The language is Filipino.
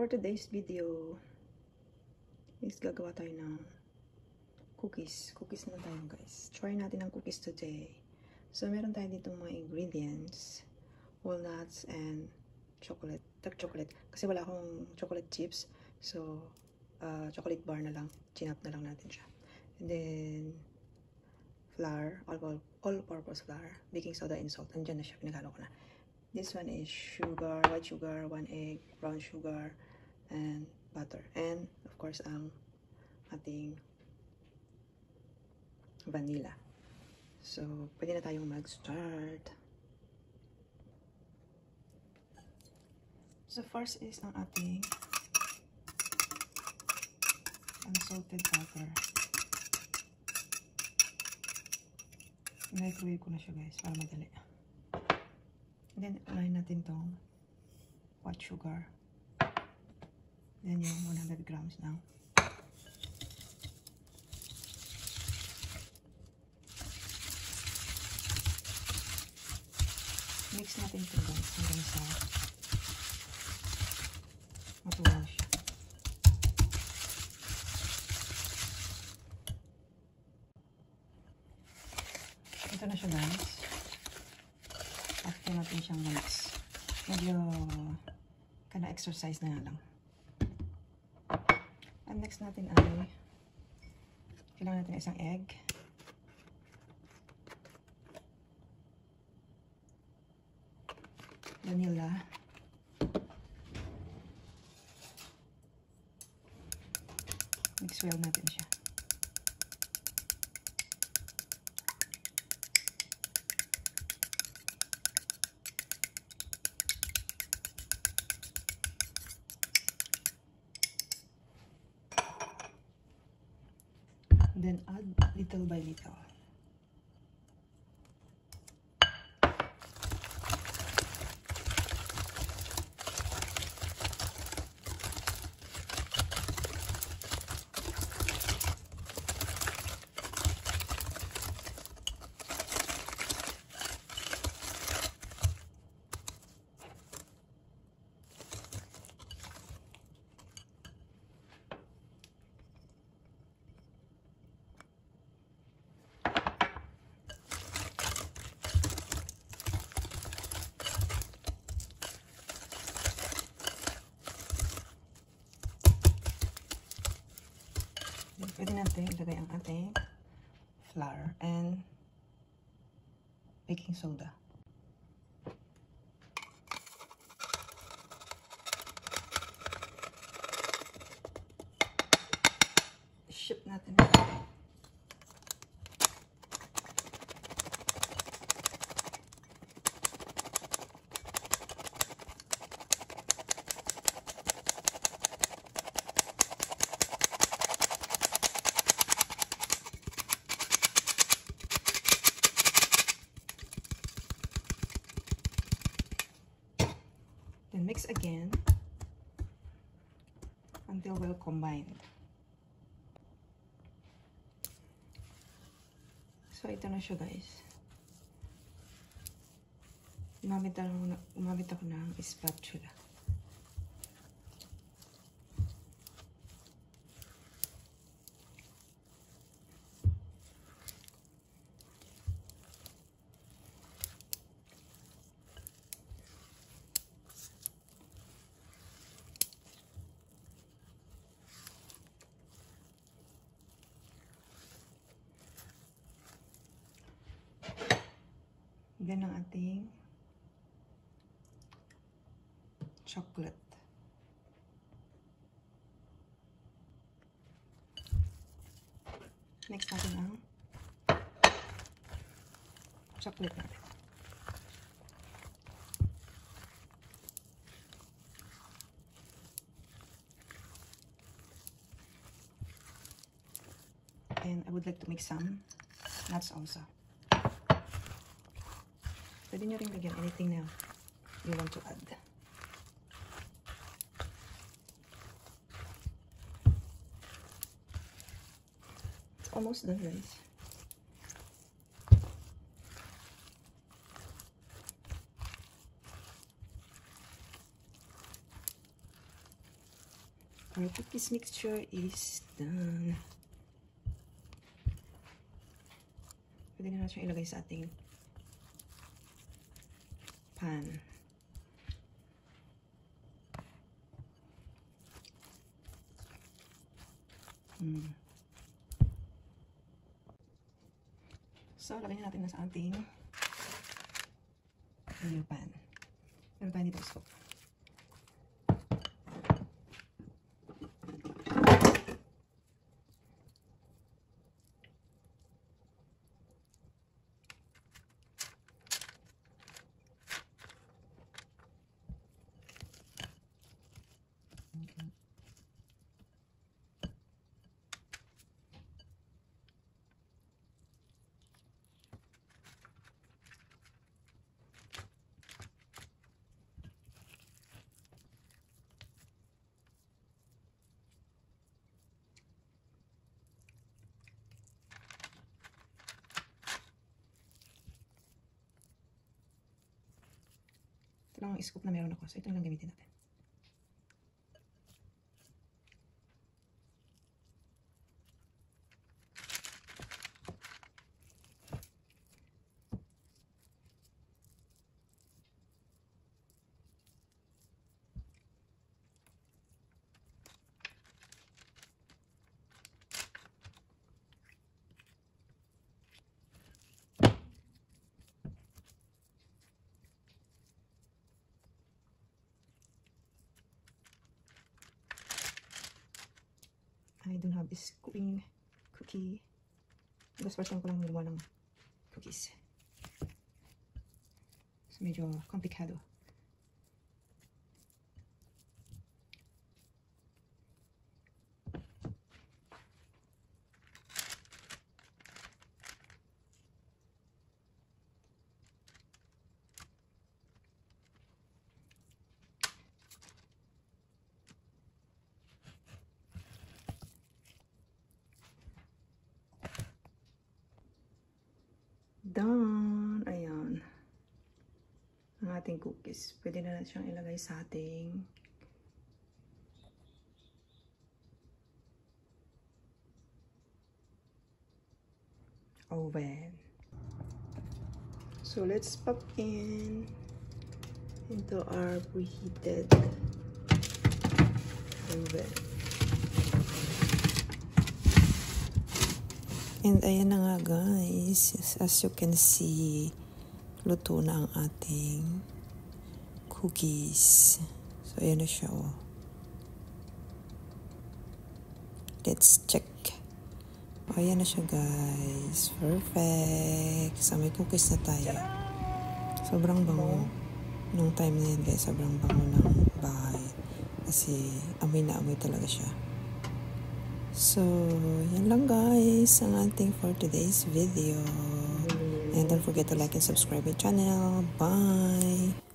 for today's video is gagawa tayo ng cookies. Cookies naman tayo guys. Try natin ang cookies today. So meron tayo ditong mga ingredients, walnuts and chocolate, dark chocolate. Kasi wala akong chocolate chips. So chocolate bar na lang. Chinap na lang natin siya. And then flour, all-purpose flour, baking soda and salt. Andyan na siya, pinaghalo ko na. This one is sugar, white sugar, 1 egg, brown sugar, and butter. And, of course, ang ating vanilla. So, pwede na tayong mag-start. So, first is ang ating unsalted butter. Microwave ko na siya guys, para madali. Then, unahin natin tong white sugar. Then, yung 100 grams ng mix natin ito guys hanggang sa matunaw siya. Ito na siya guys. After natin siyang mix. Medyo kana exercise na lang. And next natin ay kailangan natin isang egg. Vanilla. Mix well natin siya. Then add little by little. Pwede natin ilagay ang ating flour and baking soda. Ship natin. Then mix again until well combined. So ito na siya guys. Gumamit ako ng spatula. Then ang ating chocolate. Next natin ang chocolate natin. And I would like to mix some nuts also. Pwede nyo rin lagyan anything na you want to add. It's almost done guys. our cookies mixture is done. Pwede na natin ilagay sa ating pan. So, lagyan natin na sa ating new pan. Meron tayo dito scoop. Ito lang ang scoop na meron ako. So, ito lang gamitin natin. I don't have this scooping cookie. This first time ko lang gumawa ng cookies. So, medyo komplikado. Done! Ayan. Ang ating cookies. Pwede na siyang ilagay sa ating oven. So, let's pop into our preheated oven. And ayan na nga guys, as you can see, luto na ang ating cookies. So ayan na siya oh. Let's check. Oh, ayan na siya guys. Perfect. So may cookies na tayo. Sobrang bango. Nung time na yun guys, sobrang bango ng bahay. Kasi amoy na amoy talaga siya. So, yan lang guys ang ating for today's video. And don't forget to like and subscribe my channel. Bye!